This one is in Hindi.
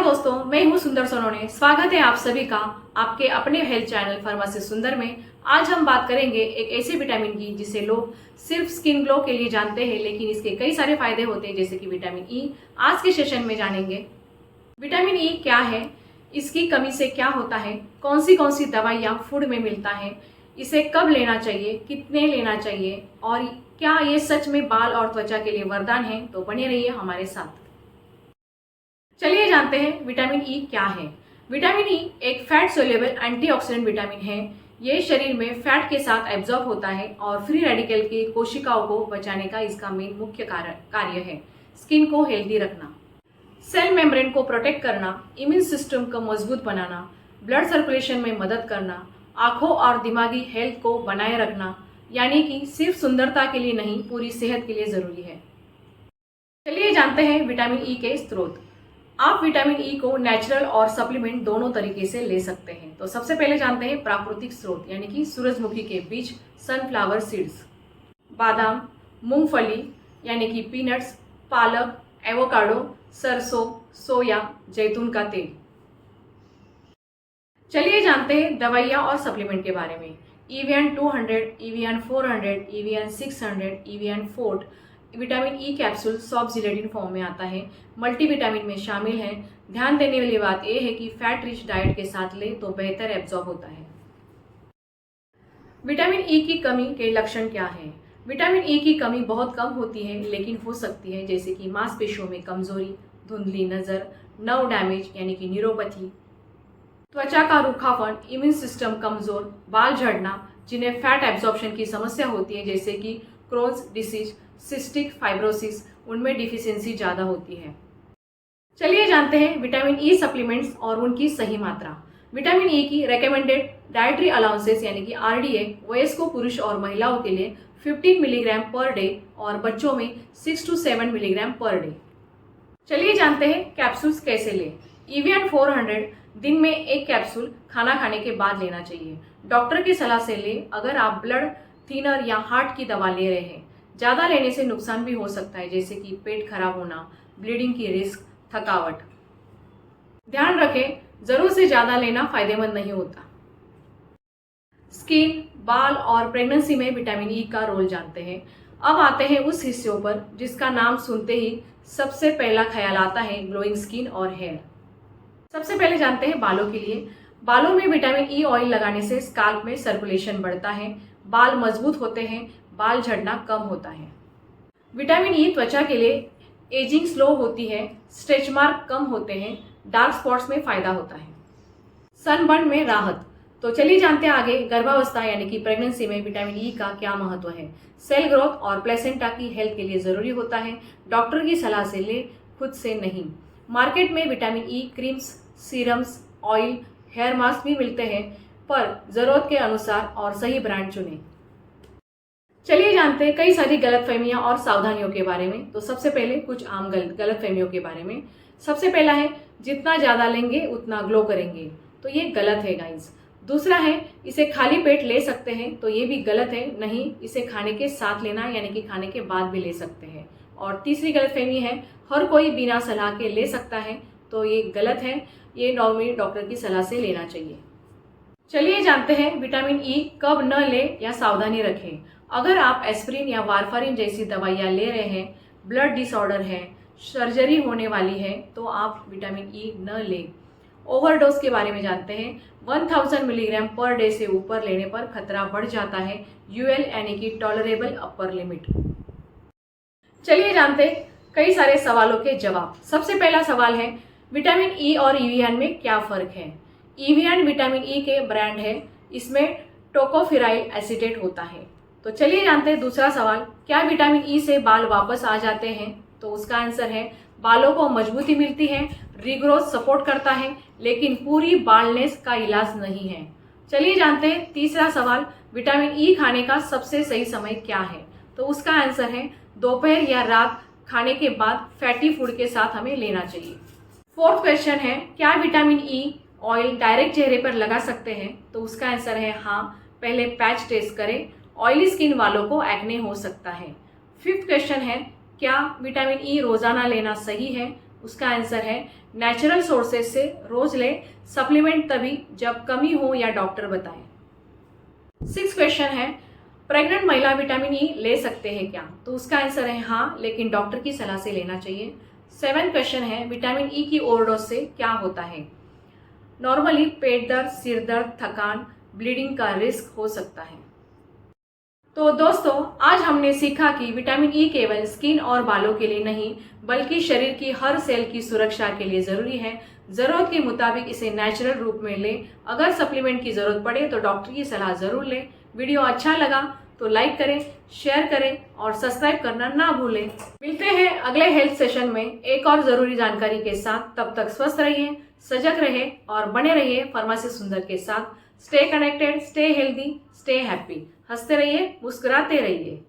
दोस्तों, मैं हूँ सुंदर सोनोने। स्वागत है आप सभी का आपके अपने हेल्थ चैनल फार्मासिस्ट सुंदर में। आज हम बात करेंगे एक ऐसे विटामिन की जिसे लोग सिर्फ स्किन ग्लो के लिए जानते हैं, लेकिन इसके कई सारे फायदे होते हैं, जैसे कि विटामिन ई। आज के सेशन में जानेंगे विटामिन ई क्या है, इसकी कमी से क्या होता है, कौन सी दवाइयाँ फूड में मिलता है, इसे कब लेना चाहिए, कितने लेना चाहिए, और क्या ये सच में बाल और त्वचा के लिए वरदान है। तो बने रहिए हमारे साथ। चलिए जानते हैं विटामिन ई क्या है। विटामिन ई एक फैट सोल्यूबल एंटीऑक्सीडेंट विटामिन है। ये शरीर में फैट के साथ एब्जॉर्ब होता है और फ्री रेडिकल की कोशिकाओं को बचाने का इसका मेन मुख्य कार्य है स्किन को हेल्दी रखना, सेल मेम्ब्रेन को प्रोटेक्ट करना, इम्यून सिस्टम को मजबूत बनाना, ब्लड सर्कुलेशन में मदद करना, आंखों और दिमागी हेल्थ को बनाए रखना, यानी कि सिर्फ सुंदरता के लिए नहीं, पूरी सेहत के लिए जरूरी है। चलिए जानते हैं विटामिन ई के स्रोत। आप विटामिन ई को नेचुरल और सप्लीमेंट दोनों तरीके से ले सकते हैं। तो सबसे पहले जानते हैं प्राकृतिक स्रोत, यानी कि सूरजमुखी के बीज, सनफ्लावर सीड्स, बादाम, मूंगफली यानी कि पीनट्स, पालक, एवोकाडो, सरसों, सोया, जैतून का तेल। चलिए जानते हैं दवाइयाँ और सप्लीमेंट के बारे में। EVN 200, EVN 400, EVN 600, EVN fort vitamin E capsule soft gelatin form में आता है, मल्टीविटामिन में शामिल है। ध्यान देने वाली बात यह है कि फैट रिच डाइट के साथ ले तो बेहतर एब्जॉर्ब होता है। विटामिन ई की कमी के लक्षण क्या हैं? विटामिन ई की कमी बहुत कम होती है, लेकिन हो सकती है, जैसे कि मांसपेशियों में कमजोरी, धुंधली नजर, नर्व डैमेज यानी कि न्यूरोपैथी, त्वचा का रूखापन, इम्यून सिस्टम कमजोर, बाल झड़ना, जिन्हें फैट एब्जॉर्प्शन की समस्या होती है, जैसे कि क्रोन्स डिसीज, सिस्टिक फाइब्रोसिस, उनमें डिफिशियंसी ज़्यादा होती है। चलिए जानते हैं विटामिन ई सप्लीमेंट्स और उनकी सही मात्रा। विटामिन ई की रेकमेंडेड डाइटरी अलाउंसेस यानी कि RDA वयस्कों पुरुष और महिलाओं के लिए 15 मिलीग्राम पर डे और बच्चों में 6 to 7 मिलीग्राम पर डे। चलिए जानते हैं कैप्सूल्स कैसे लें। EVN 400 दिन में एक कैप्सूल खाना खाने के बाद लेना चाहिए। डॉक्टर की सलाह से लें अगर आप ब्लड थिनर या हार्ट की दवा ले रहे हैं। ज़्यादा लेने से नुकसान भी हो सकता है, जैसे कि पेट खराब होना, ब्लीडिंग की रिस्क, थकावट। ध्यान रखें, जरूर से ज़्यादा लेना फायदेमंद नहीं होता। स्किन, बाल और प्रेगनेंसी में विटामिन ई का रोल जानते हैं। अब आते हैं उस हिस्सों पर जिसका नाम सुनते ही सबसे पहला ख्याल आता है, ग्लोइंग स्किन और हेयर। सबसे पहले जानते हैं बालों के लिए। बालों में विटामिन ई ऑयल लगाने से स्काल्प में सर्कुलेशन बढ़ता है, बाल मजबूत होते हैं, बाल झड़ना कम होता है। विटामिन ई त्वचा के लिए एजिंग स्लो होती है, स्ट्रेच मार्क कम होते हैं, डार्क स्पॉट्स में फायदा होता है, सनबर्न में राहत। तो चलिए जानते हैं आगे गर्भावस्था यानी कि प्रेगनेंसी में विटामिन ई का क्या महत्व है। सेल ग्रोथ और प्लेसेंटा की हेल्थ के लिए जरूरी होता है। डॉक्टर की सलाह से ले, खुद से नहीं। मार्केट में vitamin E creams, serums, oil, hair mask भी मिलते हैं, पर जरूरत के अनुसार और सही ब्रांड चुनें। चलिए जानते हैं कई सारी गलतफहमियां और सावधानियों के बारे में। तो सबसे पहले कुछ आम गलतफहमियों के बारे में। सबसे पहला है जितना ज़्यादा लेंगे उतना ग्लो करेंगे, तो ये गलत है गाइस। दूसरा है इसे खाली पेट ले सकते हैं, तो ये भी गलत है, नहीं, इसे खाने के साथ लेना यानी कि खाने के बाद भी ले सकते हैं। और तीसरी गलतफहमी है हर कोई बिना सलाह के ले सकता है, तो ये गलत है, ये नॉर्मली डॉक्टर की सलाह से लेना चाहिए। चलिए जानते हैं विटामिन ई कब न ले या सावधानी रखें। अगर आप एस्पिरिन या वारफारिन जैसी दवाइयाँ ले रहे हैं, ब्लड डिसऑर्डर है, सर्जरी होने वाली है, तो आप विटामिन ई न लें। ओवरडोज के बारे में जानते हैं। 1000 मिलीग्राम पर डे से ऊपर लेने पर खतरा बढ़ जाता है, UL यानी कि टॉलरेबल अपर लिमिट। चलिए जानते हैं कई सारे सवालों के जवाब। सबसे पहला सवाल है विटामिन ई और EVN में क्या फ़र्क है। EVN विटामिन ई के ब्रांड है, इसमें टोकोफिराइल एसिटेट होता है। तो चलिए जानते हैं दूसरा सवाल, क्या विटामिन ई से बाल वापस आ जाते हैं। तो उसका आंसर है बालों को मजबूती मिलती है, रीग्रोथ सपोर्ट करता है, लेकिन पूरी बालनेस का इलाज नहीं है। चलिए जानते हैं तीसरा सवाल, विटामिन ई खाने का सबसे सही समय क्या है। तो उसका आंसर है दोपहर या रात खाने के बाद फैटी फूड के साथ हमें लेना चाहिए। फोर्थ क्वेश्चन है क्या विटामिन ई ऑयल डायरेक्ट चेहरे पर लगा सकते हैं। तो उसका आंसर है हाँ, पहले पैच टेस्ट करें, ऑयली स्किन वालों को एक्ने हो सकता है। फिफ्थ क्वेश्चन है क्या विटामिन ई रोजाना लेना सही है। उसका आंसर है नेचुरल सोर्सेज से रोज लें। सप्लीमेंट तभी जब कमी हो या डॉक्टर बताएं। 6 क्वेश्चन है, प्रेग्नेंट महिला विटामिन ई ले सकते हैं क्या? तो उसका आंसर है हाँ, लेकिन डॉक्टर की सलाह से लेना चाहिए। 7 क्वेश्चन है, विटामिन ई की ओवरडोज से क्या होता है? नॉर्मली पेट दर्द, सिर दर्द, थकान, ब्लीडिंग का रिस्क हो सकता है। तो दोस्तों, आज हमने सीखा कि विटामिन ई केवल स्किन और बालों के लिए नहीं, बल्कि शरीर की हर सेल की सुरक्षा के लिए जरूरी है। जरूरत के मुताबिक इसे नेचुरल रूप में लें। अगर सप्लीमेंट की जरूरत पड़े तो डॉक्टर की सलाह जरूर लें। वीडियो अच्छा लगा तो लाइक करें, शेयर करें और सब्सक्राइब करना ना भूलें। मिलते हैं अगले हेल्थ सेशन में एक और जरूरी जानकारी के साथ। तब तक स्वस्थ रहिए, सजग रहे और बने रहिए फार्मेसी सुंदर के साथ। Stay connected, stay healthy, stay happy. हंसते रहिए, मुस्कुराते रहिए।